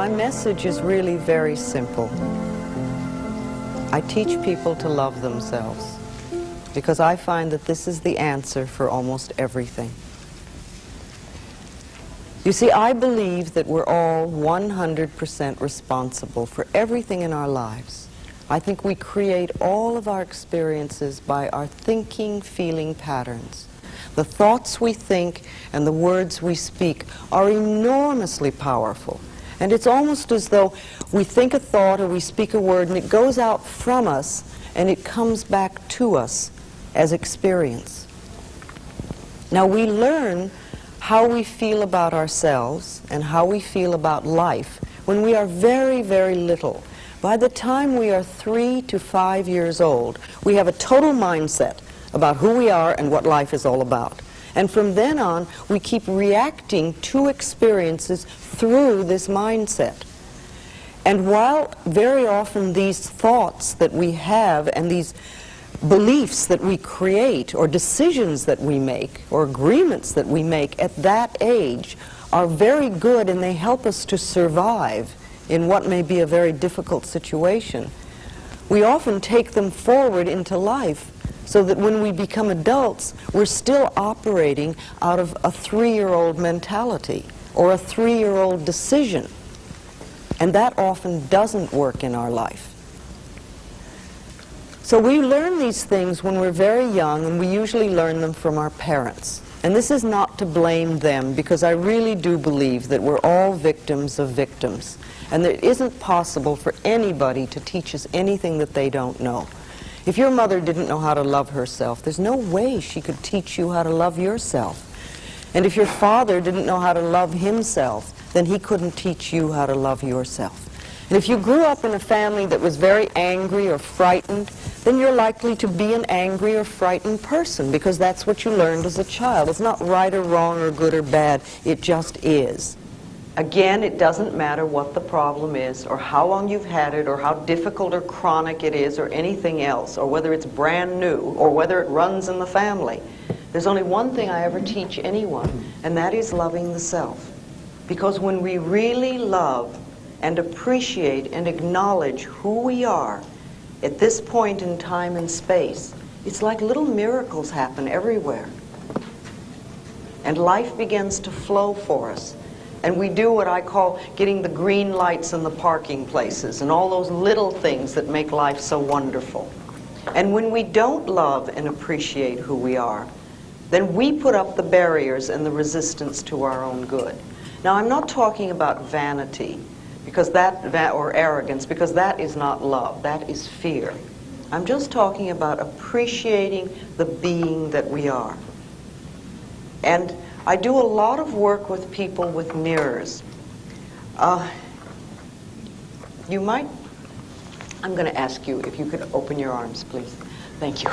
my message is really very simple. I teach people to love themselves because I find that this is the answer for almost everything. You see, I believe that we're all 100% responsible for everything in our lives. I think we create all of our experiences by our thinking, feeling patterns. The thoughts we think and the words we speak are enormously powerful. And it's almost as though we think a thought or we speak a word and it goes out from us and it comes back to us as experience. Now we learn how we feel about ourselves and how we feel about life when we are very, very little. By the time we are 3 to 5 years old, we have a total mindset about who we are and what life is all about. And from then on, we keep reacting to experiences through this mindset. And while very often these thoughts that we have and these beliefs that we create or decisions that we make or agreements that we make at that age are very good and they help us to survive in what may be a very difficult situation, we often take them forward into life so that when we become adults, we're still operating out of a 3-year-old mentality or a 3-year-old decision. And that often doesn't work in our life. So we learn these things when we're very young, and we usually learn them from our parents. And this is not to blame them, because I really do believe that we're all victims of victims. And that it isn't possible for anybody to teach us anything that they don't know. If your mother didn't know how to love herself, there's no way she could teach you how to love yourself. And if your father didn't know how to love himself, then he couldn't teach you how to love yourself. And if you grew up in a family that was very angry or frightened, then you're likely to be an angry or frightened person, because that's what you learned as a child. It's not right or wrong or good or bad, it just is. Again, it doesn't matter what the problem is, or how long you've had it, or how difficult or chronic it is, or anything else, or whether it's brand new, or whether it runs in the family. There's only one thing I ever teach anyone, and that is loving the self. Because when we really love and appreciate and acknowledge who we are at this point in time and space, it's like little miracles happen everywhere. And life begins to flow for us. And we do what I call getting the green lights in the parking places and all those little things that make life so wonderful. And when we don't love and appreciate who we are, then we put up the barriers and the resistance to our own good. Now, I'm not talking about vanity because or arrogance, because that is not love, that is fear. I'm just talking about appreciating the being that we are. And I do a lot of work with people with mirrors. I'm going to ask you if you could open your arms, please. Thank you.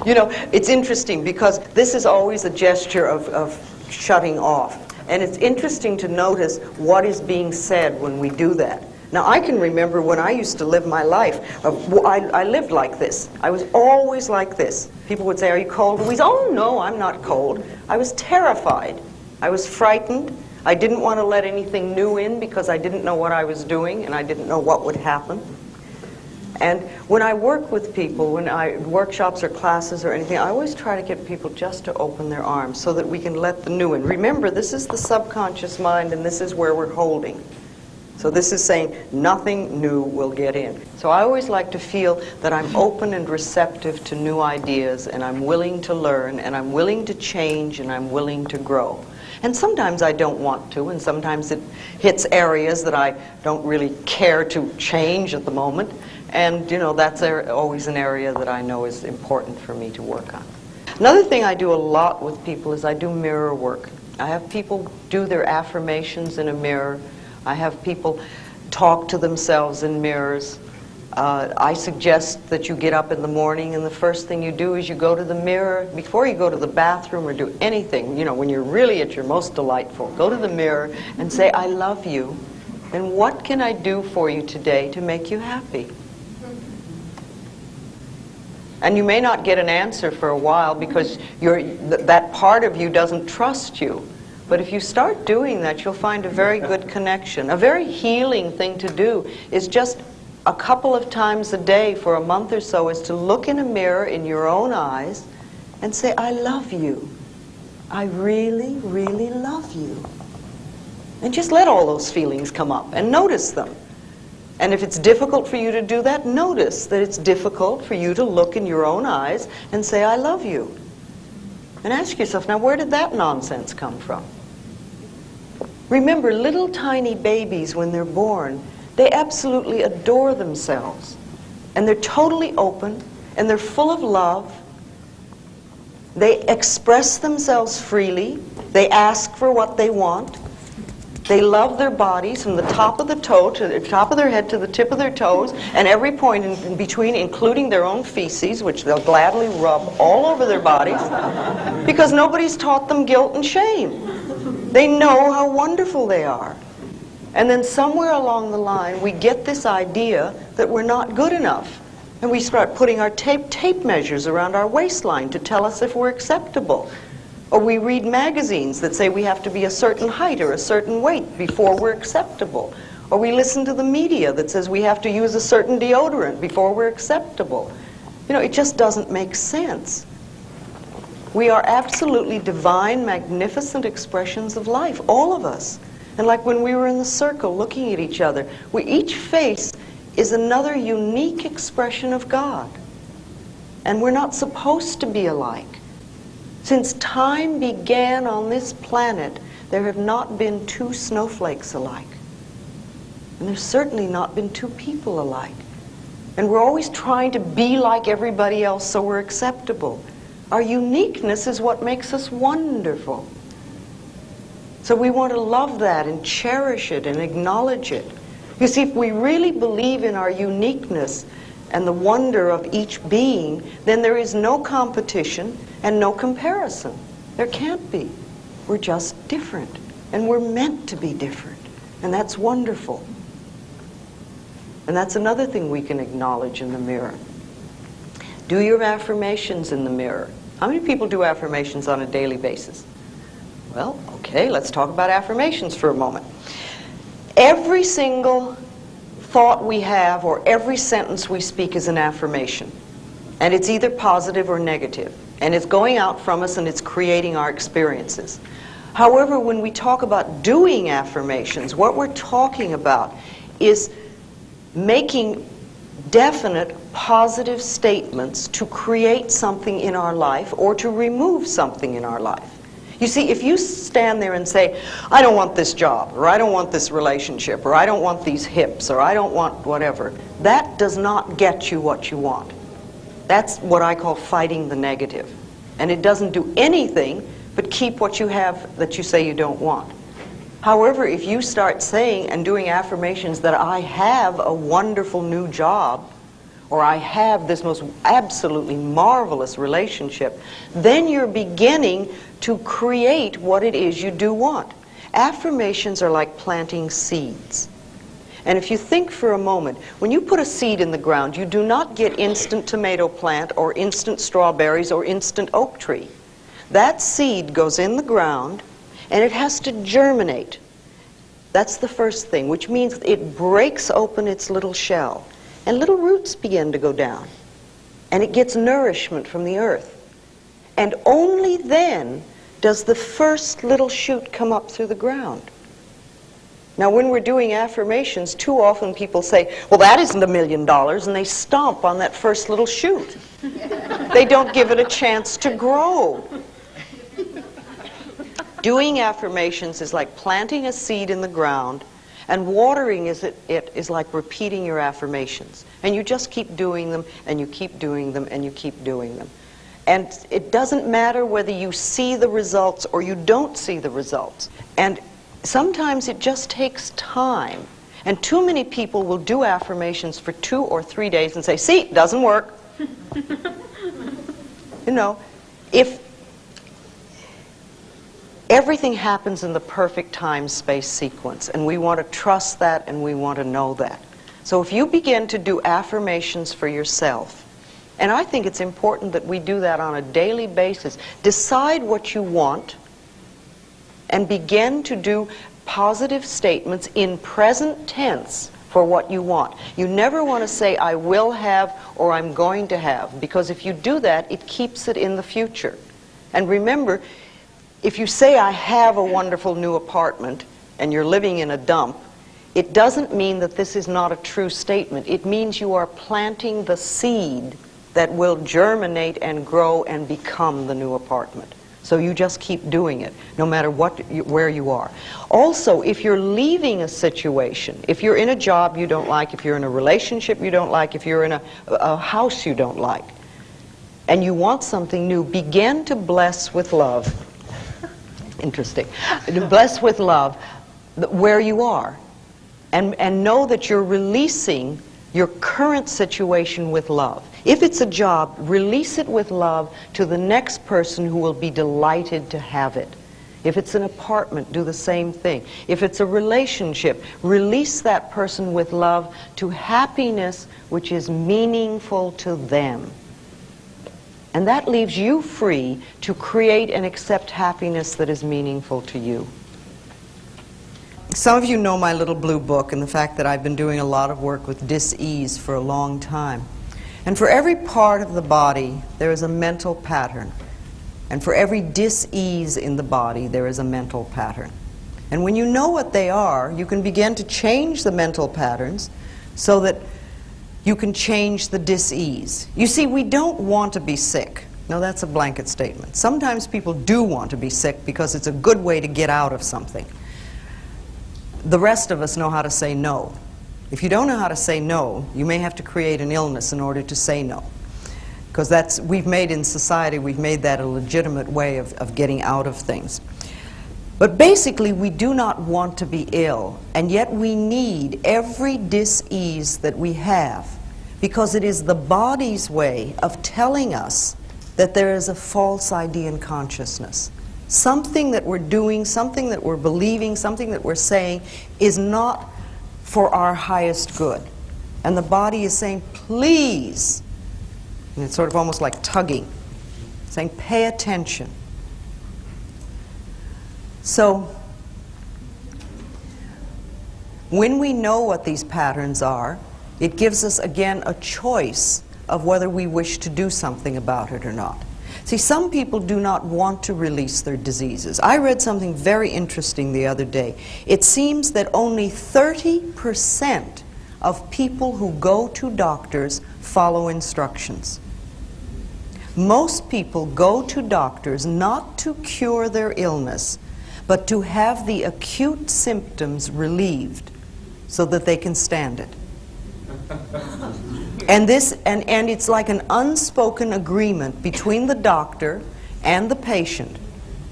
You know, it's interesting because this is always a gesture of shutting off. And it's interesting to notice what is being said when we do that. Now, I can remember when I used to live my life, I lived like this. I was always like this. People would say, "Are you cold?" And we'd say, "Oh, no, I'm not cold." I was terrified. I was frightened. I didn't want to let anything new in because I didn't know what I was doing and I didn't know what would happen. And when I work with people, when I workshops or classes or anything, I always try to get people just to open their arms so that we can let the new in. Remember, this is the subconscious mind and this is where we're holding. So this is saying nothing new will get in. So I always like to feel that I'm open and receptive to new ideas, and I'm willing to learn, and I'm willing to change, and I'm willing to grow. And sometimes I don't want to, and sometimes it hits areas that I don't really care to change at the moment. And, you know, that's always an area that I know is important for me to work on. Another thing I do a lot with people is I do mirror work. I have people do their affirmations in a mirror. I have people talk to themselves in mirrors. I suggest that you get up in the morning and the first thing you do is you go to the mirror. Before you go to the bathroom or do anything, you know, when you're really at your most delightful, go to the mirror and say, "I love you, and what can I do for you today to make you happy?" And you may not get an answer for a while because that part of you doesn't trust you. But if you start doing that, you'll find a very good connection. A very healing thing to do is just a couple of times a day for a month or so is to look in a mirror in your own eyes and say, I love you. I really, really love you. And just let all those feelings come up and notice them. And if it's difficult for you to do that, notice that it's difficult for you to look in your own eyes and say, I love you. And ask yourself, now where did that nonsense come from? Remember, little tiny babies, when they're born, they absolutely adore themselves. And they're totally open, and they're full of love. They express themselves freely. They ask for what they want. They love their bodies from the top of the toe to the top of their head to the tip of their toes, and every point in between, including their own feces, which they'll gladly rub all over their bodies, because nobody's taught them guilt and shame. They know how wonderful they are. And then somewhere along the line, we get this idea that we're not good enough. And we start putting our tape measures around our waistline to tell us if we're acceptable. Or we read magazines that say we have to be a certain height or a certain weight before we're acceptable. Or we listen to the media that says we have to use a certain deodorant before we're acceptable. You know, it just doesn't make sense. We are absolutely divine, magnificent expressions of life, all of us. And like when we were in the circle looking at each other, each face is another unique expression of God. And we're not supposed to be alike. Since time began on this planet, there have not been two snowflakes alike. And there's certainly not been two people alike. And we're always trying to be like everybody else so we're acceptable. Our uniqueness is what makes us wonderful. So we want to love that and cherish it and acknowledge it. You see, if we really believe in our uniqueness and the wonder of each being, then there is no competition and no comparison. There can't be. We're just different. And we're meant to be different. And that's wonderful. And that's another thing we can acknowledge in the mirror. Do your affirmations in the mirror. How many people do affirmations on a daily basis? Well, okay, let's talk about affirmations for a moment. Every single thought we have or every sentence we speak is an affirmation. And it's either positive or negative. And it's going out from us and it's creating our experiences. However, when we talk about doing affirmations, what we're talking about is making definite positive statements to create something in our life or to remove something in our life. You see, if you stand there and say, I don't want this job, or I don't want this relationship, or I don't want these hips, or I don't want whatever, that does not get you what you want. That's what I call fighting the negative. And it doesn't do anything but keep what you have that you say you don't want. However, if you start saying and doing affirmations that I have a wonderful new job, or I have this most absolutely marvelous relationship, then you're beginning to create what it is you do want. Affirmations are like planting seeds. And if you think for a moment, when you put a seed in the ground, you do not get instant tomato plant or instant strawberries or instant oak tree. That seed goes in the ground and it has to germinate. That's the first thing, which means it breaks open its little shell. And little roots begin to go down. And it gets nourishment from the earth. And only then does the first little shoot come up through the ground. Now, when we're doing affirmations, too often people say, well, that isn't $1 million, and they stomp on that first little shoot. They don't give it a chance to grow. Doing affirmations is like planting a seed in the ground, and watering it is like repeating your affirmations. And you just keep doing them, and you keep doing them, and you keep doing them. And it doesn't matter whether you see the results or you don't see the results. And sometimes it just takes time. And too many people will do affirmations for 2 or 3 days and say, see, it doesn't work. You know, if everything happens in the perfect time-space sequence, and we want to trust that and we want to know that. So if you begin to do affirmations for yourself, and I think it's important that we do that on a daily basis, decide what you want and begin to do positive statements in present tense for what you want. You never want to say, I will have or I'm going to have, because if you do that, it keeps it in the future. And remember, if you say, I have a wonderful new apartment, and you're living in a dump, it doesn't mean that this is not a true statement. It means you are planting the seed that will germinate and grow and become the new apartment. So you just keep doing it, no matter where you are. Also, if you're leaving a situation, if you're in a job you don't like, if you're in a relationship you don't like, if you're in a house you don't like, and you want something new, begin to bless with love. Interesting. To bless with love where you are. And know that you're releasing your current situation with love. If it's a job, release it with love to the next person who will be delighted to have it. If it's an apartment, do the same thing. If it's a relationship, release that person with love to happiness which is meaningful to them. And that leaves you free to create and accept happiness that is meaningful to you. Some of you know my little blue book and the fact that I've been doing a lot of work with dis-ease for a long time. And for every part of the body, there is a mental pattern. And for every dis-ease in the body, there is a mental pattern. And when you know what they are, you can begin to change the mental patterns so that you can change the dis-ease. You see, we don't want to be sick. No, that's a blanket statement. Sometimes people do want to be sick because it's a good way to get out of something. The rest of us know how to say no. If you don't know how to say no, you may have to create an illness in order to say no. Because we've made in society, we've made that a legitimate way of getting out of things. But basically, we do not want to be ill, and yet we need every dis-ease that we have, because it is the body's way of telling us that there is a false idea in consciousness. Something that we're doing, something that we're believing, something that we're saying is not for our highest good. And the body is saying, please, and it's sort of almost like tugging, saying, pay attention. So, when we know what these patterns are, it gives us, again, a choice of whether we wish to do something about it or not. See, some people do not want to release their diseases. I read something very interesting the other day. It seems that only 30% of people who go to doctors follow instructions. Most people go to doctors not to cure their illness, but to have the acute symptoms relieved so that they can stand it. And it's like an unspoken agreement between the doctor and the patient,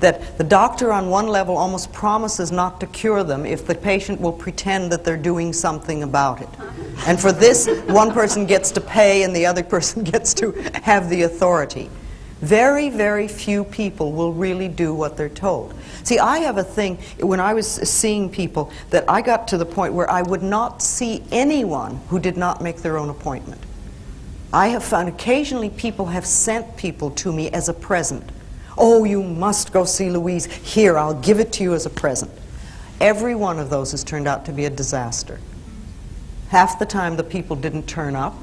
that the doctor on one level almost promises not to cure them if the patient will pretend that they're doing something about it. And for this, one person gets to pay and the other person gets to have the authority. Very, very few people will really do what they're told. See, I have a thing, when I was seeing people, that I got to the point where I would not see anyone who did not make their own appointment. I have found occasionally people have sent people to me as a present. Oh, you must go see Louise. Here, I'll give it to you as a present. Every one of those has turned out to be a disaster. Half the time the people didn't turn up.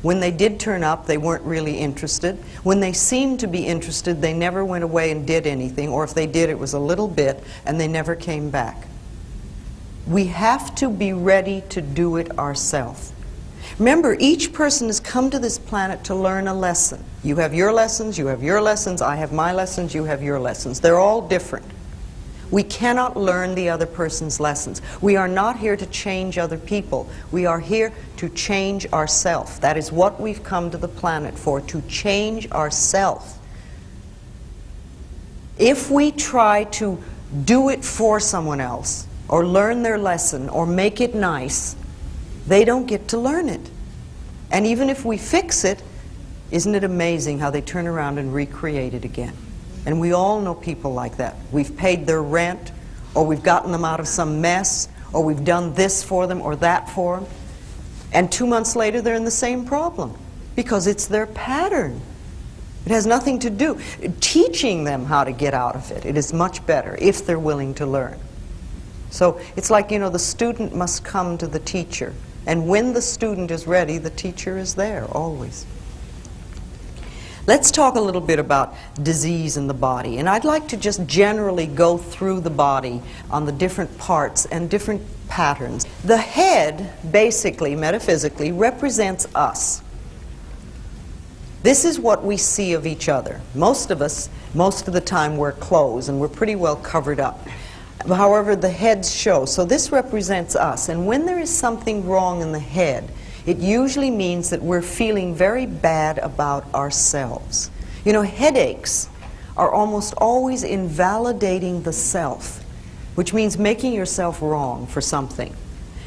When they did turn up, they weren't really interested. When they seemed to be interested, they never went away and did anything, or if they did, it was a little bit, and they never came back. We have to be ready to do it ourselves. Remember, each person has come to this planet to learn a lesson. You have your lessons, you have your lessons, I have my lessons, you have your lessons. They're all different. We cannot learn the other person's lessons. We are not here to change other people. We are here to change ourselves. That is what we've come to the planet for, to change ourselves. If we try to do it for someone else, or learn their lesson, or make it nice, they don't get to learn it. And even if we fix it, isn't it amazing how they turn around and recreate it again? And we all know people like that. We've paid their rent, or we've gotten them out of some mess, or we've done this for them or that for them. And 2 months later, they're in the same problem, because it's their pattern. It has nothing to do. Teaching them how to get out of it, it is much better if they're willing to learn. So it's like, you know, the student must come to the teacher. And when the student is ready, the teacher is there, always. Let's talk a little bit about disease in the body. And I'd like to just generally go through the body on the different parts and different patterns. The head, basically, metaphysically, represents us. This is what we see of each other. Most of us, most of the time, wear clothes, and we're pretty well covered up. However, the heads show. So this represents us. And when there is something wrong in the head, it usually means that we're feeling very bad about ourselves. You know, headaches are almost always invalidating the self, which means making yourself wrong for something.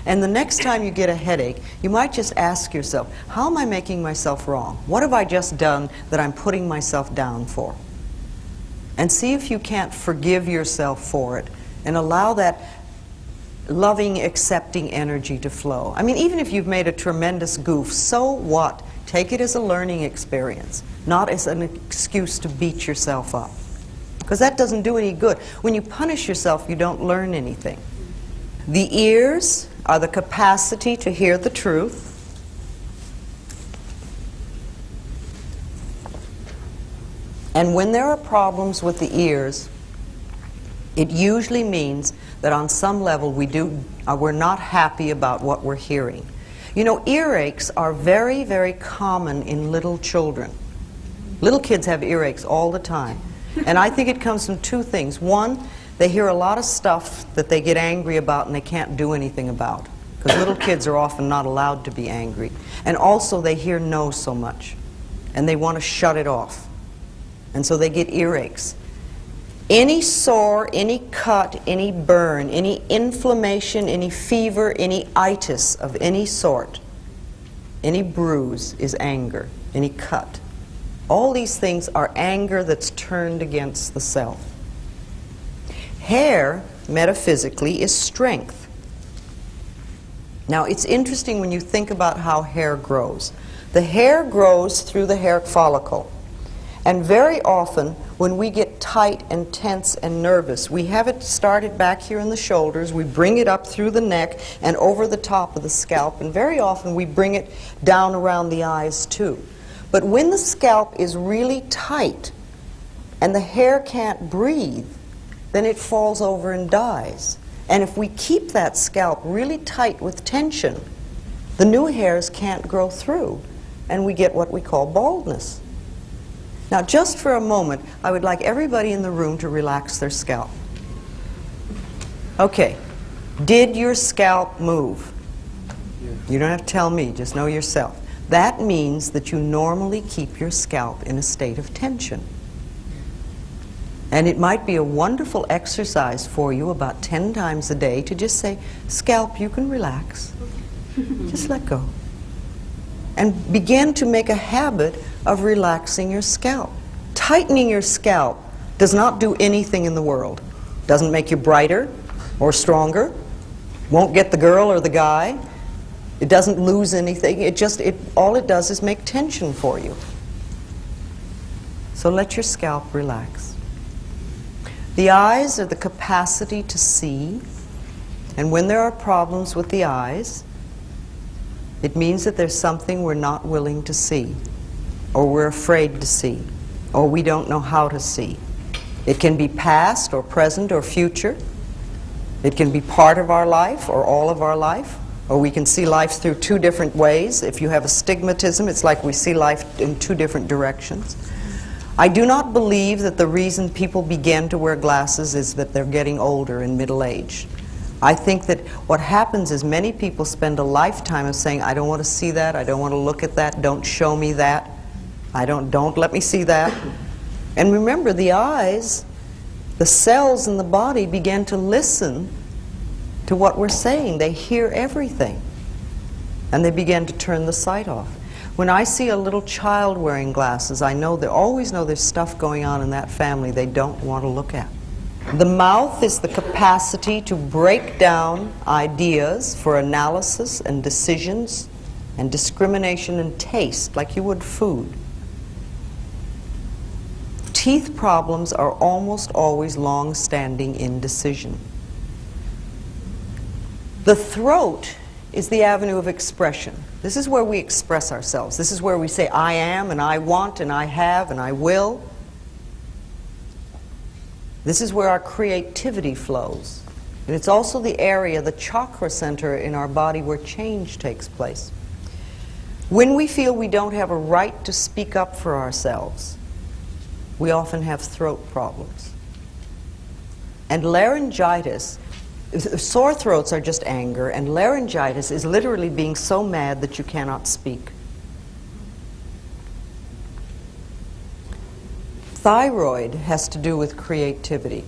And the next time you get a headache, you might just ask yourself, how am I making myself wrong? What have I just done that I'm putting myself down for? And see if you can't forgive yourself for it and allow that loving, accepting energy to flow. I mean, even if you've made a tremendous goof, so what? Take it as a learning experience, not as an excuse to beat yourself up. Because that doesn't do any good. When you punish yourself, you don't learn anything. The ears are the capacity to hear the truth. And when there are problems with the ears, it usually means that on some level we're not happy about what we're hearing. You know, earaches are very, very common in little children. Little kids have earaches all the time. And I think it comes from two things. One, they hear a lot of stuff that they get angry about and they can't do anything about. Because little kids are often not allowed to be angry. And also they hear no so much. And they want to shut it off. And so they get earaches. Any sore, any cut, any burn, any inflammation, any fever, any itis of any sort, any bruise is anger, any cut. All these things are anger that's turned against the self. Hair, metaphysically, is strength. Now, it's interesting when you think about how hair grows. The hair grows through the hair follicle. And very often, when we get tight and tense and nervous, we have it started back here in the shoulders, we bring it up through the neck and over the top of the scalp, and very often we bring it down around the eyes too. But when the scalp is really tight and the hair can't breathe, then it falls over and dies. And if we keep that scalp really tight with tension, the new hairs can't grow through, and we get what we call baldness. Now, just for a moment, I would like everybody in the room to relax their scalp. Okay. Did your scalp move? You don't have to tell me, just know yourself. That means that you normally keep your scalp in a state of tension. And it might be a wonderful exercise for you about 10 times a day to just say, scalp, you can relax. Just let go. And begin to make a habit of relaxing your scalp. Tightening your scalp does not do anything in the world. Doesn't make you brighter or stronger. Won't get the girl or the guy. It doesn't lose anything. All it does is make tension for you. So let your scalp relax. The eyes are the capacity to see. And when there are problems with the eyes, it means that there's something we're not willing to see, or we're afraid to see, or we don't know how to see. It can be past or present or future. It can be part of our life or all of our life, or we can see life through two different ways. If you have astigmatism, it's like we see life in two different directions. I do not believe that the reason people begin to wear glasses is that they're getting older in middle age. I think that what happens is many people spend a lifetime of saying, I don't want to see that, I don't want to look at that, don't show me that, don't let me see that. And remember, the eyes, the cells in the body begin to listen to what we're saying. They hear everything. And they begin to turn the sight off. When I see a little child wearing glasses, I always know there's stuff going on in that family they don't want to look at. The mouth is the capacity to break down ideas for analysis and decisions and discrimination and taste, like you would food. Teeth problems are almost always long-standing indecision. The throat is the avenue of expression. This is where we express ourselves. This is where we say, I am, and I want, and I have, and I will. This is where our creativity flows. And it's also the area, the chakra center in our body where change takes place. When we feel we don't have a right to speak up for ourselves, we often have throat problems. And laryngitis, sore throats are just anger, and laryngitis is literally being so mad that you cannot speak. Thyroid has to do with creativity,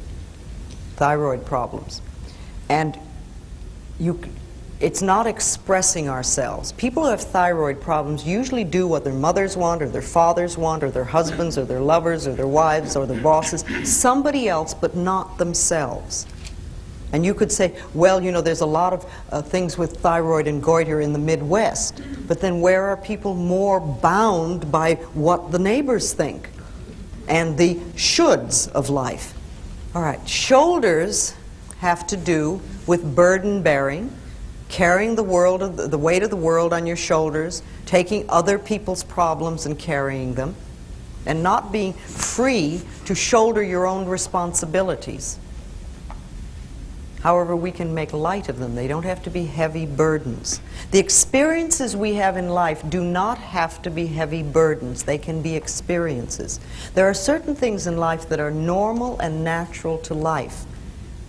thyroid problems. And it's not expressing ourselves. People who have thyroid problems usually do what their mothers want, or their fathers want, or their husbands, or their lovers, or their wives, or their bosses, somebody else, but not themselves. And you could say, well, you know, there's a lot of things with thyroid and goiter in the Midwest, but then where are people more bound by what the neighbors think and the shoulds of life? All right, shoulders have to do with burden bearing, carrying the weight of the world on your shoulders, taking other people's problems and carrying them, and not being free to shoulder your own responsibilities. However, we can make light of them. They don't have to be heavy burdens. The experiences we have in life do not have to be heavy burdens. They can be experiences. There are certain things in life that are normal and natural to life.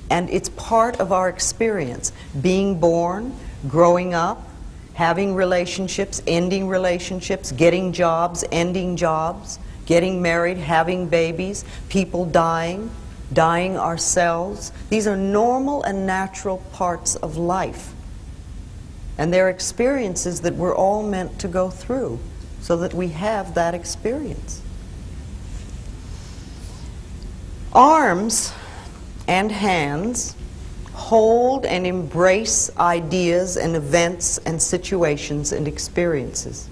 And it's part of our experience. Being born, growing up, having relationships, ending relationships, getting jobs, ending jobs, getting married, having babies, people dying, dying ourselves. These are normal and natural parts of life. And they're experiences that we're all meant to go through so that we have that experience. Arms and hands hold and embrace ideas and events and situations and experiences.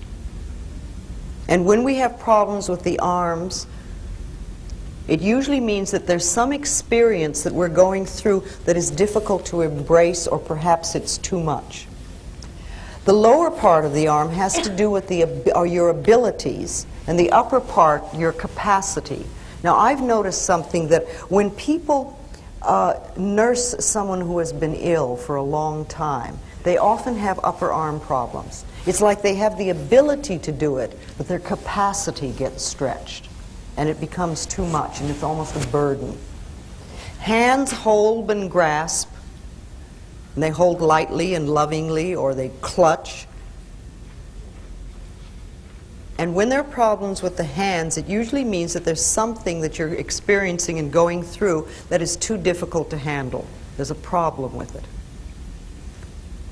And when we have problems with the arms, it usually means that there's some experience that we're going through that is difficult to embrace, or perhaps it's too much. The lower part of the arm has to do with your abilities, and the upper part, your capacity. Now, I've noticed something that when people nurse someone who has been ill for a long time, they often have upper arm problems. It's like they have the ability to do it, but their capacity gets stretched, and it becomes too much, and it's almost a burden. Hands hold and grasp, and they hold lightly and lovingly, or they clutch. And when there are problems with the hands, it usually means that there's something that you're experiencing and going through that is too difficult to handle. There's a problem with it.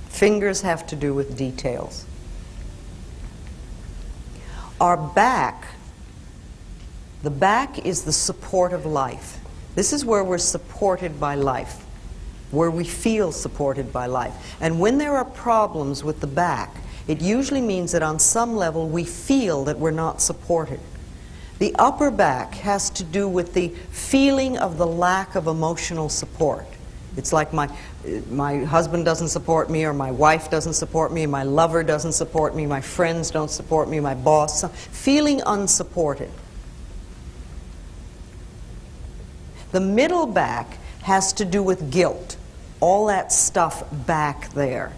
Fingers have to do with details. Our back, the back is the support of life. This is where we're supported by life, where we feel supported by life. And when there are problems with the back, it usually means that on some level we feel that we're not supported. The upper back has to do with the feeling of the lack of emotional support. It's like my husband doesn't support me, or my wife doesn't support me, my lover doesn't support me, my friends don't support me, my boss, feeling unsupported. The middle back has to do with guilt, all that stuff back there.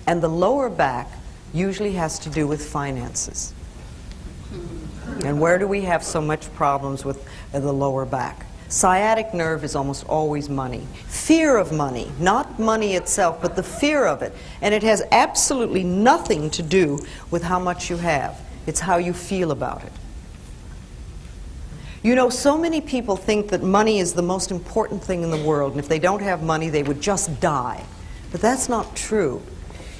And the lower back usually has to do with finances. And where do we have so much problems with the lower back? Sciatic nerve is almost always money. Fear of money, not money itself, but the fear of it. And it has absolutely nothing to do with how much you have. It's how you feel about it. You know, so many people think that money is the most important thing in the world, and if they don't have money, they would just die. But that's not true.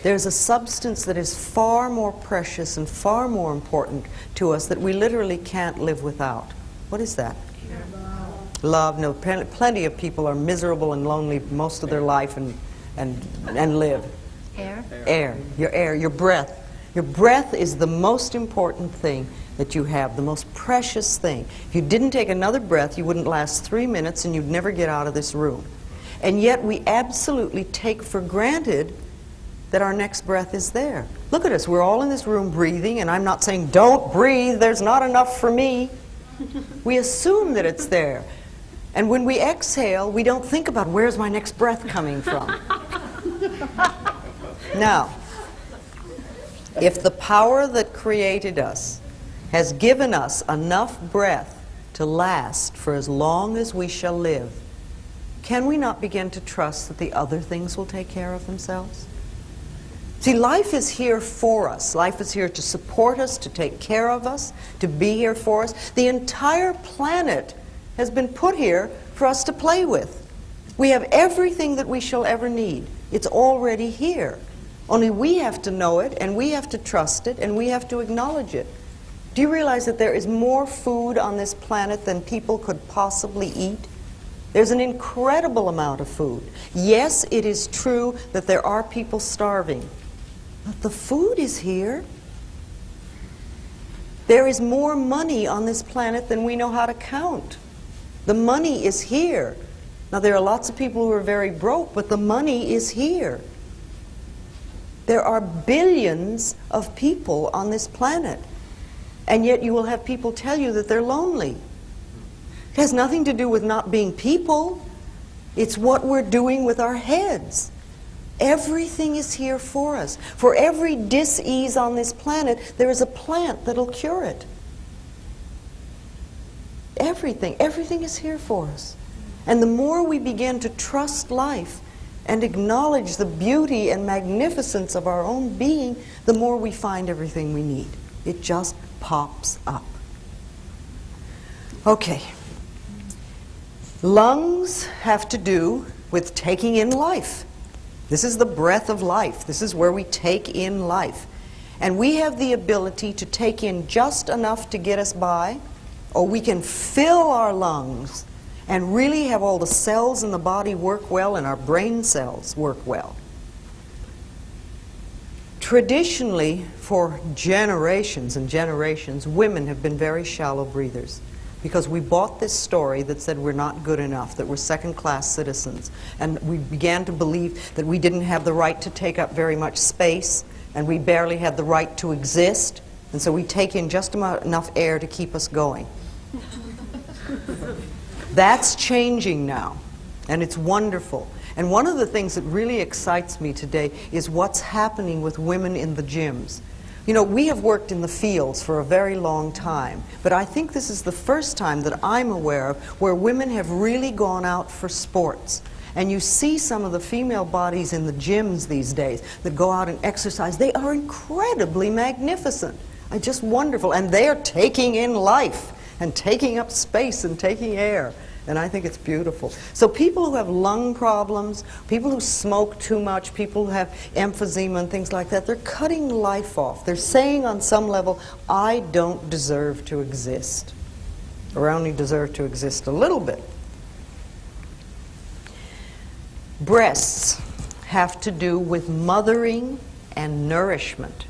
There's a substance that is far more precious and far more important to us that we literally can't live without. What is that? Love. No, plenty of people are miserable and lonely most of their life and live. Air. Air. Your air, your breath. Your breath is the most important thing that you have, the most precious thing. If you didn't take another breath, you wouldn't last 3 minutes and you'd never get out of this room. And yet we absolutely take for granted that our next breath is there. Look at us, we're all in this room breathing, and I'm not saying don't breathe, there's not enough for me. We assume that it's there. And when we exhale, we don't think about where's my next breath coming from. Now, if the power that created us has given us enough breath to last for as long as we shall live, can we not begin to trust that the other things will take care of themselves? See, life is here for us. Life is here to support us, to take care of us, to be here for us. The entire planet has been put here for us to play with. We have everything that we shall ever need. It's already here. Only we have to know it, and we have to trust it, and we have to acknowledge it. Do you realize that there is more food on this planet than people could possibly eat? There's an incredible amount of food. Yes, it is true that there are people starving, but the food is here. There is more money on this planet than we know how to count. The money is here. Now, there are lots of people who are very broke, but the money is here. There are billions of people on this planet, and yet you will have people tell you that they're lonely. It has nothing to do with not being people. It's what we're doing with our heads. Everything is here for us. For every dis-ease on this planet, there is a plant that'll cure it. Everything is here for us. And the more we begin to trust life and acknowledge the beauty and magnificence of our own being, the more we find everything we need. It just pops up. Okay. Lungs have to do with taking in life. This is the breath of life. This is where we take in life. And we have the ability to take in just enough to get us by, or we can fill our lungs and really have all the cells in the body work well and our brain cells work well. Traditionally, for generations and generations, women have been very shallow breathers because we bought this story that said we're not good enough, that we're second-class citizens, and we began to believe that we didn't have the right to take up very much space, and we barely had the right to exist, and so we take in just enough air to keep us going. That's changing now, and it's wonderful. And one of the things that really excites me today is what's happening with women in the gyms. You know, we have worked in the fields for a very long time, but I think this is the first time that I'm aware of where women have really gone out for sports. And you see some of the female bodies in the gyms these days that go out and exercise. They are incredibly magnificent. Just wonderful. And they are taking in life and taking up space and taking air. And I think it's beautiful. So people who have lung problems, people who smoke too much, people who have emphysema and things like that, they're cutting life off. They're saying on some level, I don't deserve to exist. Or I only deserve to exist a little bit. Breasts have to do with mothering and nourishment.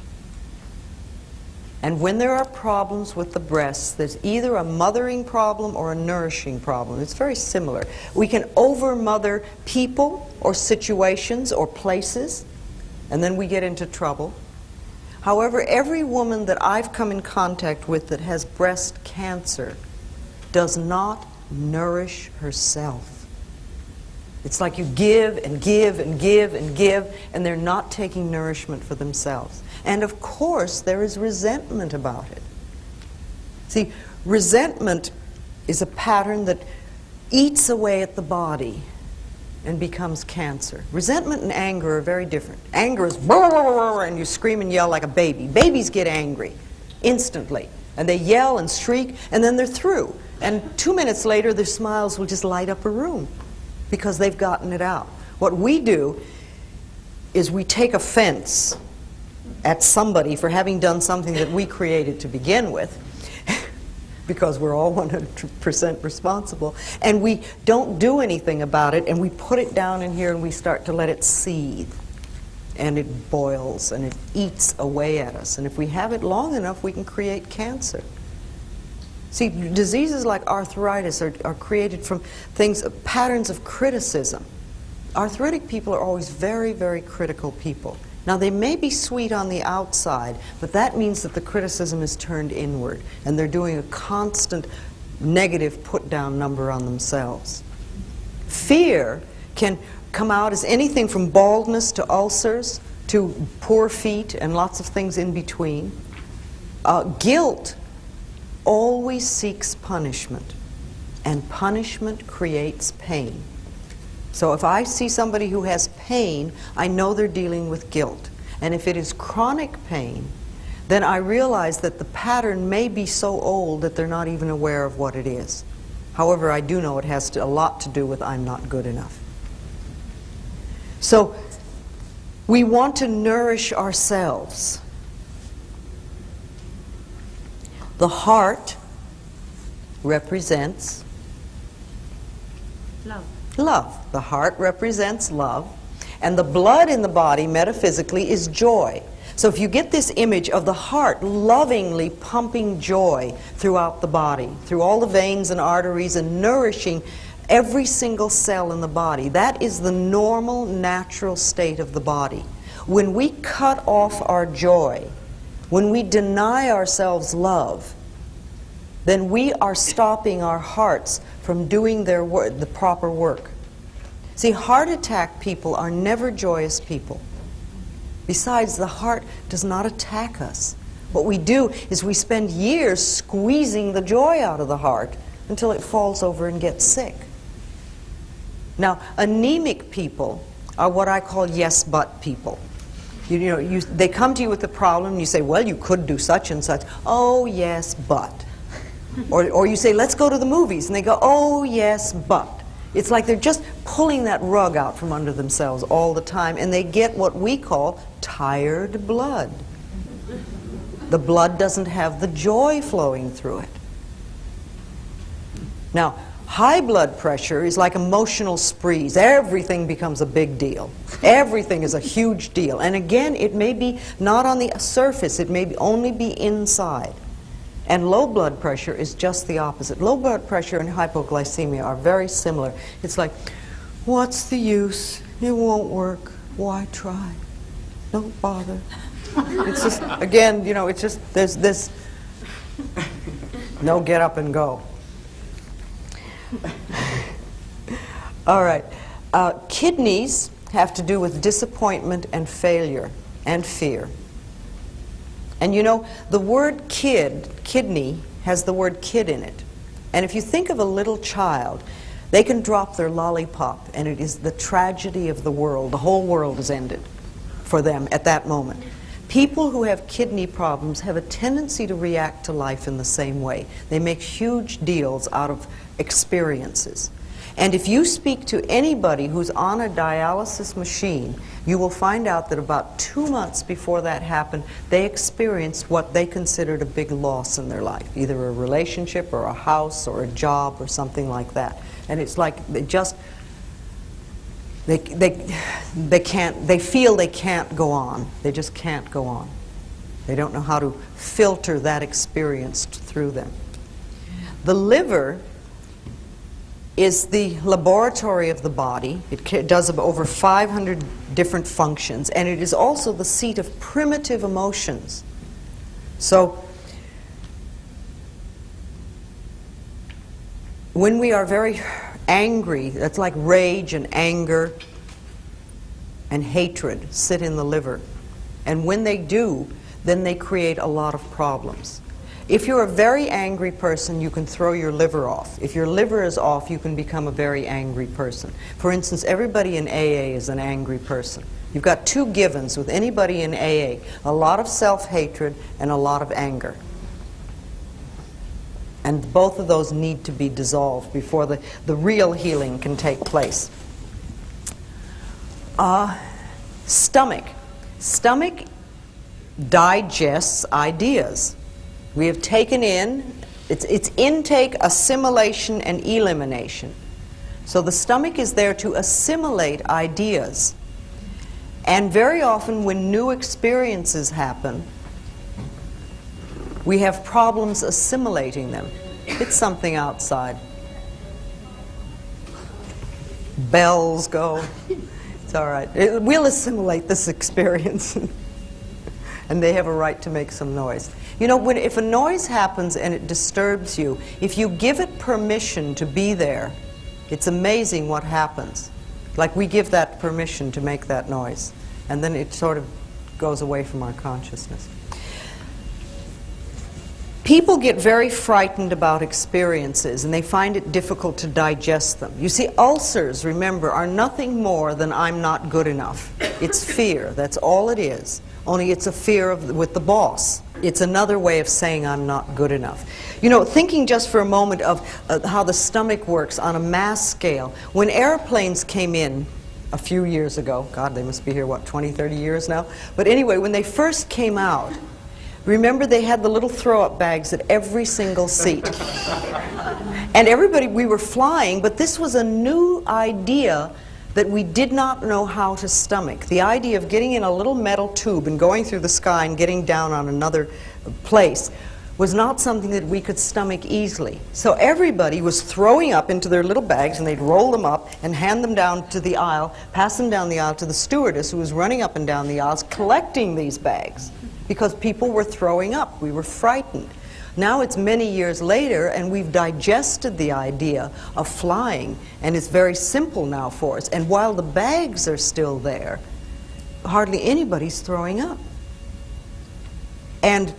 And when there are problems with the breasts, there's either a mothering problem or a nourishing problem. It's very similar. We can over-mother people or situations or places, and then we get into trouble. However, every woman that I've come in contact with that has breast cancer does not nourish herself. It's like you give and give and give and give, and they're not taking nourishment for themselves. And of course, there is resentment about it. See, resentment is a pattern that eats away at the body and becomes cancer. Resentment and anger are very different. Anger is and you scream and yell like a baby. Babies get angry instantly, and they yell and shriek, and then they're through. And 2 minutes later, their smiles will just light up a room because they've gotten it out. What we do is we take offense at somebody for having done something that we created to begin with, because we're all 100% responsible, and we don't do anything about it, and we put it down in here and we start to let it seethe. and it boils and it eats away at us. And if we have it long enough, we can create cancer. See, diseases like arthritis are created from things, patterns of criticism. Arthritic people are always very, very critical people. Now, they may be sweet on the outside, but that means that the criticism is turned inward, and they're doing a constant negative put-down number on themselves. Fear can come out as anything from baldness to ulcers to poor feet and lots of things in between. Guilt always seeks punishment, and punishment creates pain. So if I see somebody who has pain, I know they're dealing with guilt. And if it is chronic pain, then I realize that the pattern may be so old that they're not even aware of what it is. However, I do know it has a lot to do with I'm not good enough. So we want to nourish ourselves. The heart represents love. Love. The heart represents love. And the blood in the body, metaphysically, is joy. So if you get this image of the heart lovingly pumping joy throughout the body, through all the veins and arteries, and nourishing every single cell in the body, that is the normal, natural state of the body. When we cut off our joy, when we deny ourselves love, then we are stopping our hearts from doing their work, the proper work. See, heart attack people are never joyous people. Besides, the heart does not attack us. What we do is we spend years squeezing the joy out of the heart until it falls over and gets sick. Now, anemic people are what I call yes but people. They come to you with a problem and you say, well, you could do such and such. Oh, yes, but. Or you say, let's go to the movies. And they go, oh, yes, but. It's like they're just pulling that rug out from under themselves all the time, and they get what we call tired blood. The blood doesn't have the joy flowing through it. Now, high blood pressure is like emotional sprees. Everything becomes a big deal. Everything is a huge deal. And again, it may be not on the surface. It may only be inside. And low blood pressure is just the opposite. Low blood pressure and hypoglycemia are very similar. It's like, what's the use? It won't work. Why try? Don't bother. It's just, again, it's just, there's this, no get up and go. All right. Kidneys have to do with disappointment and failure and fear. And the word kidney has the word kid in it. And if you think of a little child, they can drop their lollipop and it is the tragedy of the world. The whole world is ended for them at that moment. People who have kidney problems have a tendency to react to life in the same way. They make huge deals out of experiences. And if you speak to anybody who's on a dialysis machine, you will find out that about 2 months before that happened, they experienced what they considered a big loss in their life, either a relationship or a house or a job or something like that. And it's like they feel they can't go on. They just can't go on. They don't know how to filter that experience through them. The liver is the laboratory of the body. It does over 500 different functions, and it is also the seat of primitive emotions. So when we are very angry, that's like rage and anger and hatred sit in the liver. And when they do, then they create a lot of problems. If you're a very angry person, you can throw your liver off. If your liver is off, you can become a very angry person. For instance, everybody in AA is an angry person. You've got two givens with anybody in AA, a lot of self-hatred and a lot of anger. And both of those need to be dissolved before the real healing can take place. Stomach. Stomach digests ideas. We have taken in, it's intake, assimilation, and elimination. So the stomach is there to assimilate ideas. And very often when new experiences happen, we have problems assimilating them. It's something outside. Bells go. It's all right. We'll assimilate this experience. And they have a right to make some noise. You know, if a noise happens and it disturbs you, if you give it permission to be there, it's amazing what happens. Like we give that permission to make that noise, and then it sort of goes away from our consciousness. People get very frightened about experiences, and they find it difficult to digest them. You see, ulcers, remember, are nothing more than I'm not good enough. It's fear. That's all it is. Only it's a fear with the boss. It's another way of saying I'm not good enough. You know, thinking just for a moment of how the stomach works on a mass scale. When airplanes came in a few years ago, God, they must be here, what, 20, 30 years now? But anyway, when they first came out, remember they had the little throw-up bags at every single seat. And everybody, we were flying, but this was a new idea that we did not know how to stomach. The idea of getting in a little metal tube and going through the sky and getting down on another place was not something that we could stomach easily. So everybody was throwing up into their little bags, and they'd roll them up and hand them down to the aisle, pass them down the aisle to the stewardess who was running up and down the aisles collecting these bags, because people were throwing up. We were frightened. Now it's many years later, and we've digested the idea of flying, and it's very simple now for us. And while the bags are still there, hardly anybody's throwing up. And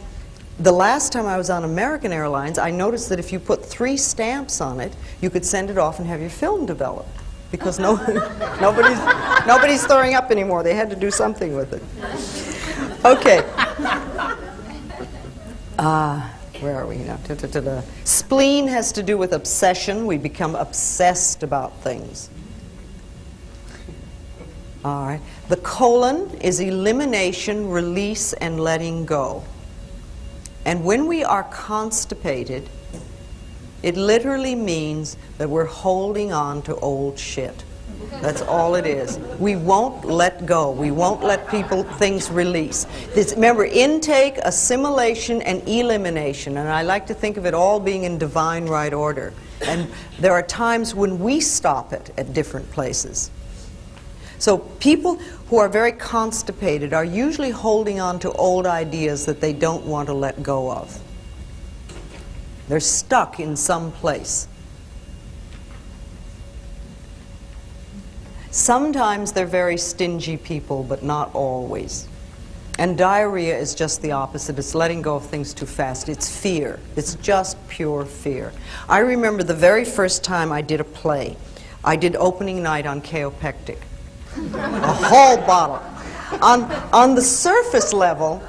the last time I was on American Airlines, I noticed that if you put 3 stamps on it, you could send it off and have your film developed, because nobody's throwing up anymore. They had to do something with it. Okay. Where are we now? Spleen has to do with obsession. We become obsessed about things. All right. The colon is elimination, release, and letting go. And when we are constipated, it literally means that we're holding on to old shit. That's all it is. We won't let go. We won't let things release. Remember, intake, assimilation, and elimination. And I like to think of it all being in divine right order. And there are times when we stop it at different places. So people who are very constipated are usually holding on to old ideas that they don't want to let go of. They're stuck in some place. Sometimes they're very stingy people, but not always. And diarrhea is just the opposite. It's letting go of things too fast. It's fear. It's just pure fear. I remember the very first time I did a play. I did opening night on Kaopectic. A whole bottle. On the surface level,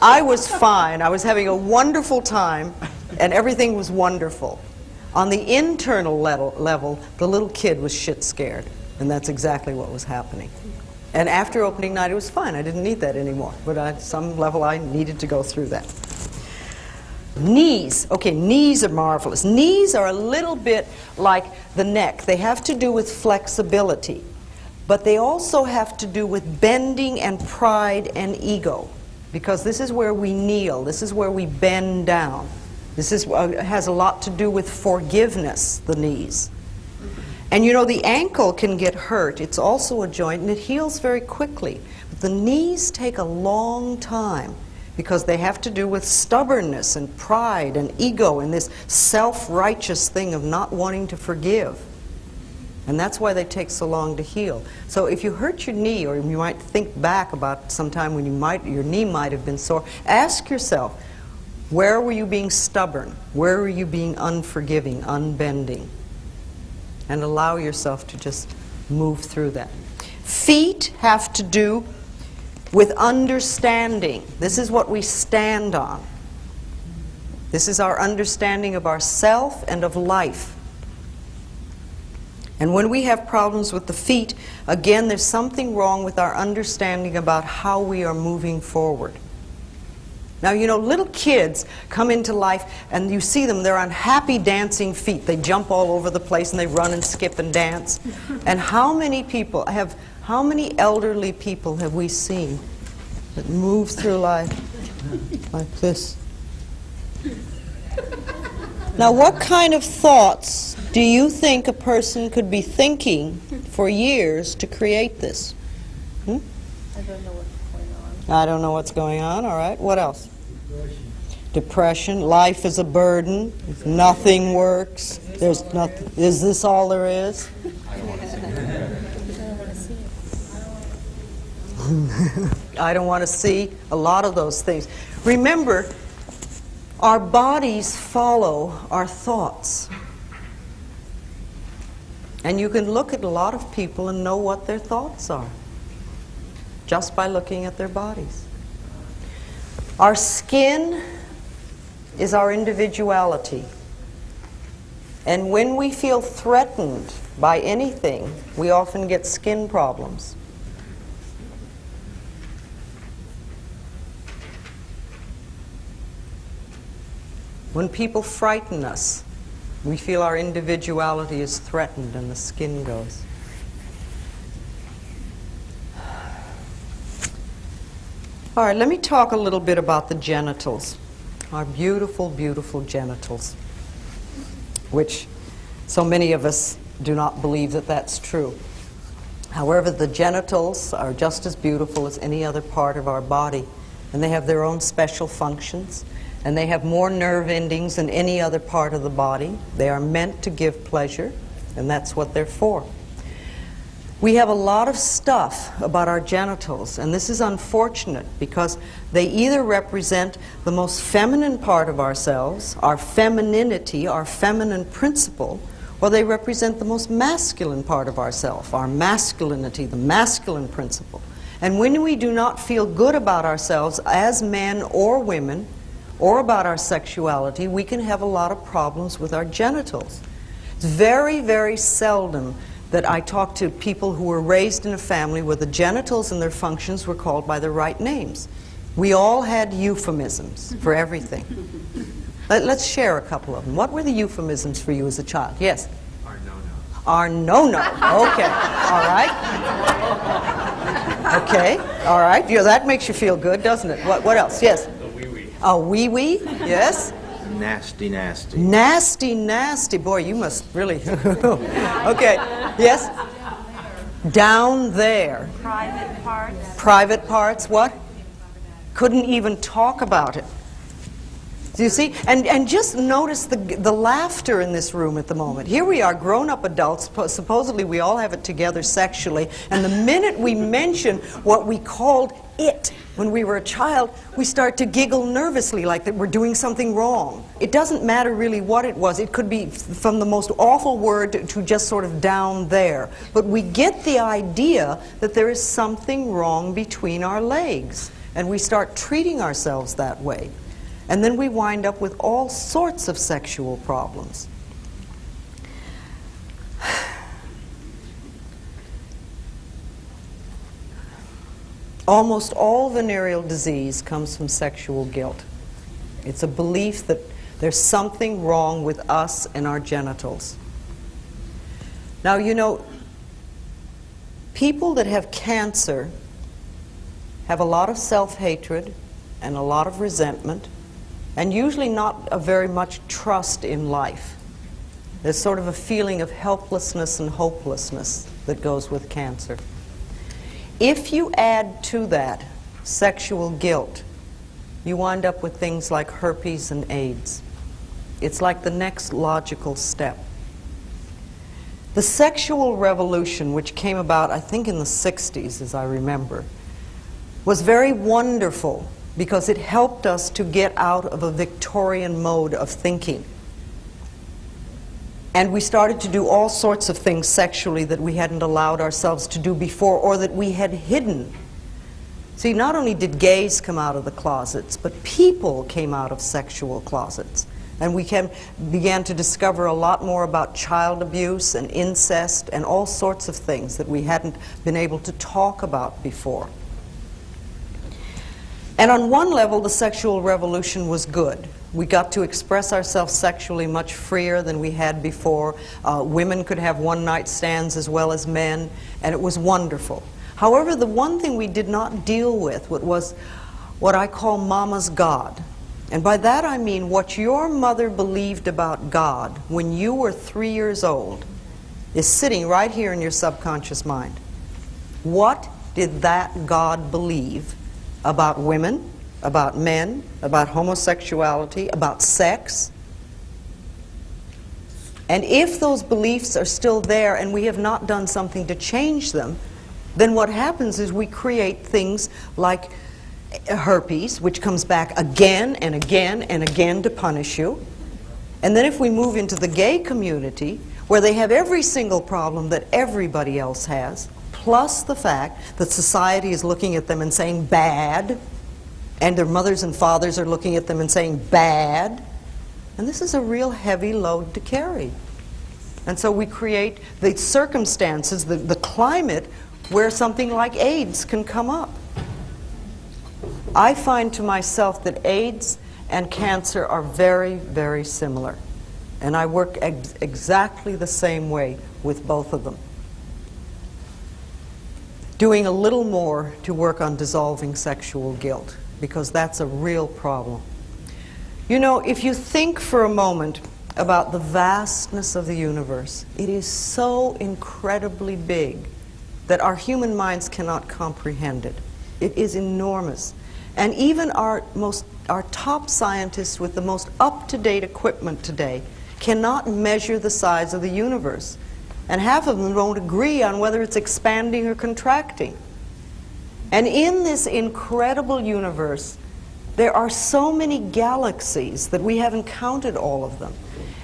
I was fine. I was having a wonderful time, and everything was wonderful. On the internal level, the little kid was shit scared. And that's exactly what was happening. And after opening night, it was fine. I didn't need that anymore. But at some level, I needed to go through that. Knees. Okay, knees are marvelous. Knees are a little bit like the neck. They have to do with flexibility. But they also have to do with bending and pride and ego. Because this is where we kneel. This is where we bend down. This has a lot to do with forgiveness, the knees. And you know, the ankle can get hurt. It's also a joint, and it heals very quickly. But the knees take a long time because they have to do with stubbornness and pride and ego and this self-righteous thing of not wanting to forgive. And that's why they take so long to heal. So if you hurt your knee, or you might think back about some time when your knee might have been sore, ask yourself, where were you being stubborn? Where were you being unforgiving, unbending? And allow yourself to just move through that. Feet have to do with understanding. This is what we stand on. This is our understanding of ourself and of life. And when we have problems with the feet, again, there's something wrong with our understanding about how we are moving forward. Now, you know, little kids come into life and you see them, they're on happy dancing feet. They jump all over the place and they run and skip and dance. And how many How many elderly people have we seen that move through life like this? Now, what kind of thoughts do you think a person could be thinking for years to create this? I don't know what's going on. I don't know what's going on. All right. What else? Depression. Life is a burden. Nothing works. There's nothing. Is this all there is? I don't want to see it. I don't want to see a lot of those things. Remember, our bodies follow our thoughts. And you can look at a lot of people and know what their thoughts are just by looking at their bodies. Our skin is our individuality. And when we feel threatened by anything, we often get skin problems. When people frighten us, we feel our individuality is threatened and the skin goes. All right, let me talk a little bit about the genitals. Our beautiful, beautiful genitals, which so many of us do not believe that that's true. However, the genitals are just as beautiful as any other part of our body, and they have their own special functions. And they have more nerve endings than any other part of the body. They are meant to give pleasure, and that's what they're for. We have a lot of stuff about our genitals, and this is unfortunate because they either represent the most feminine part of ourselves, our femininity, our feminine principle, or they represent the most masculine part of ourselves, our masculinity, the masculine principle. And when we do not feel good about ourselves as men or women, or about our sexuality, we can have a lot of problems with our genitals. It's very, very seldom that I talk to people who were raised in a family where the genitals and their functions were called by the right names. We all had euphemisms for everything. Let's share a couple of them. What were the euphemisms for you as a child? Yes? Our no-no. Our no-no. Okay. All right. Okay. All right. Yeah, that makes you feel good, doesn't it? What else? Yes? A wee-wee, yes? Nasty, nasty. Nasty, nasty. Boy, you must really... Okay, yes? Down there. Private parts. Private parts, what? Couldn't even talk about it. Do you see? And just notice the laughter in this room at the moment. Here we are, grown-up adults, supposedly we all have it together sexually, and the minute we mention what we called it when we were a child, we start to giggle nervously like that we're doing something wrong. It doesn't matter really what it was. It could be from the most awful word to just sort of down there. But we get the idea that there is something wrong between our legs, and we start treating ourselves that way. And then we wind up with all sorts of sexual problems. Almost all venereal disease comes from sexual guilt. It's a belief that there's something wrong with us and our genitals. Now, you know, people that have cancer have a lot of self-hatred and a lot of resentment, and usually not a very much trust in life. There's sort of a feeling of helplessness and hopelessness that goes with cancer. If you add to that sexual guilt, you wind up with things like herpes and AIDS. It's like the next logical step. The sexual revolution, which came about, I think, in the 60s, as I remember, was very wonderful because it helped us to get out of a Victorian mode of thinking. And we started to do all sorts of things sexually that we hadn't allowed ourselves to do before, or that we had hidden. See, not only did gays come out of the closets, but people came out of sexual closets. And we began to discover a lot more about child abuse and incest and all sorts of things that we hadn't been able to talk about before. And on one level, the sexual revolution was good. We got to express ourselves sexually much freer than we had before. Women could have one-night stands as well as men, and it was wonderful. However, the one thing we did not deal with was what I call Mama's God. And by that I mean what your mother believed about God when you were 3 years old is sitting right here in your subconscious mind. What did that God believe about women, about men, about homosexuality, about sex? And if those beliefs are still there and we have not done something to change them, then what happens is we create things like herpes, which comes back again and again and again to punish you. And then if we move into the gay community, where they have every single problem that everybody else has, plus the fact that society is looking at them and saying bad, and their mothers and fathers are looking at them and saying bad, and this is a real heavy load to carry. And so we create the circumstances, the climate, where something like AIDS can come up. I find to myself that AIDS and cancer are very, very similar. And I work exactly the same way with both of them. Doing a little more to work on dissolving sexual guilt, because that's a real problem. You know, if you think for a moment about the vastness of the universe, it is so incredibly big that our human minds cannot comprehend it. It is enormous. And even our top scientists with the most up-to-date equipment today cannot measure the size of the universe. And half of them don't agree on whether it's expanding or contracting. And in this incredible universe, there are so many galaxies that we haven't counted all of them.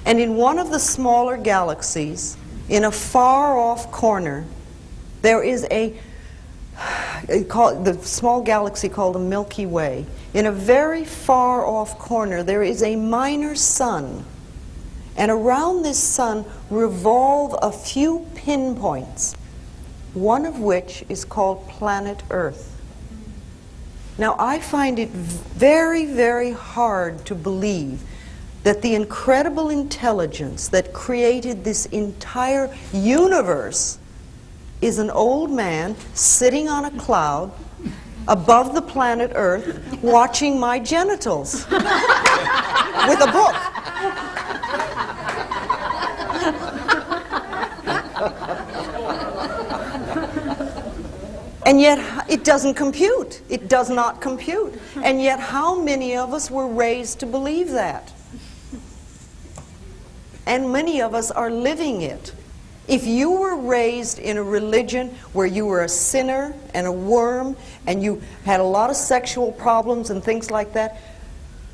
And in one of the smaller galaxies, in a far-off corner, there is the small galaxy called the Milky Way. In a very far-off corner, there is a minor sun. And around this sun revolve a few pinpoints, one of which is called planet Earth. Now, I find it very, very hard to believe that the incredible intelligence that created this entire universe is an old man sitting on a cloud above the planet Earth watching my genitals with a book. And yet it doesn't compute. It does not compute. And yet how many of us were raised to believe that? And many of us are living it. If you were raised in a religion where you were a sinner and a worm and you had a lot of sexual problems and things like that,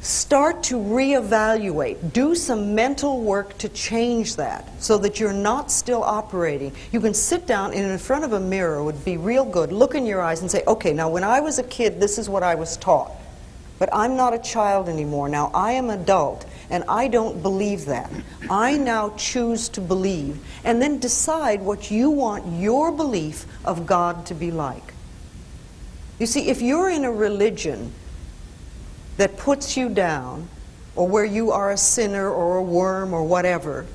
start to reevaluate. Do some mental work to change that so that you're not still operating. You can sit down and in front of a mirror, would be real good, look in your eyes and say, okay, now when I was a kid, this is what I was taught. But I'm not a child anymore. Now I am adult and I don't believe that. I now choose to believe, and then decide what you want your belief of God to be like. You see, if you're in a religion that puts you down, or where you are a sinner or a worm or whatever,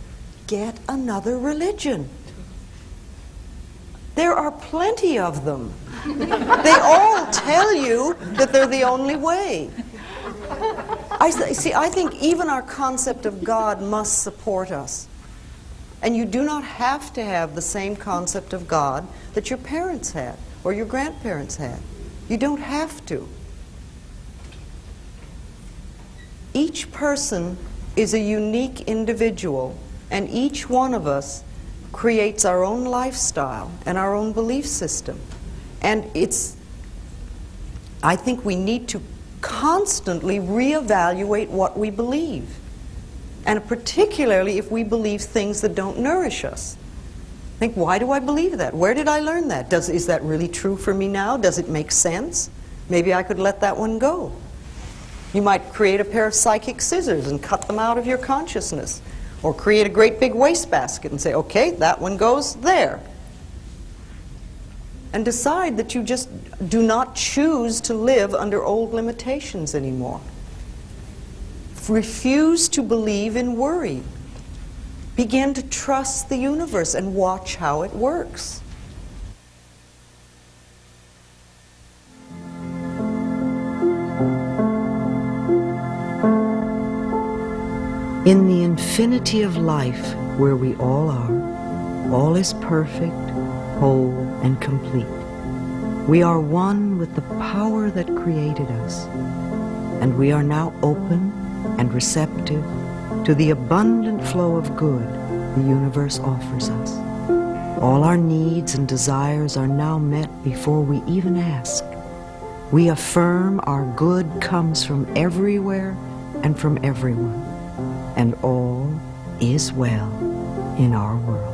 get another religion. There are plenty of them. They all tell you that they're the only way. I think even our concept of God must support us. And you do not have to have the same concept of God that your parents had or your grandparents had. You don't have to. Each person is a unique individual, and each one of us creates our own lifestyle and our own belief system. And I think we need to constantly reevaluate what we believe. And particularly if we believe things that don't nourish us. Think, why do I believe that? Where did I learn that? Is that really true for me now? Does it make sense? Maybe I could let that one go. You might create a pair of psychic scissors and cut them out of your consciousness. Or create a great big wastebasket and say, okay, that one goes there. And decide that you just do not choose to live under old limitations anymore. Refuse to believe in worry. Begin to trust the universe and watch how it works. infinity of life where we all are, all is perfect, whole, and complete. We are one with the power that created us, and we are now open and receptive to the abundant flow of good the universe offers us. All our needs and desires are now met before we even ask. We affirm our good comes from everywhere and from everyone, and all is well in our world.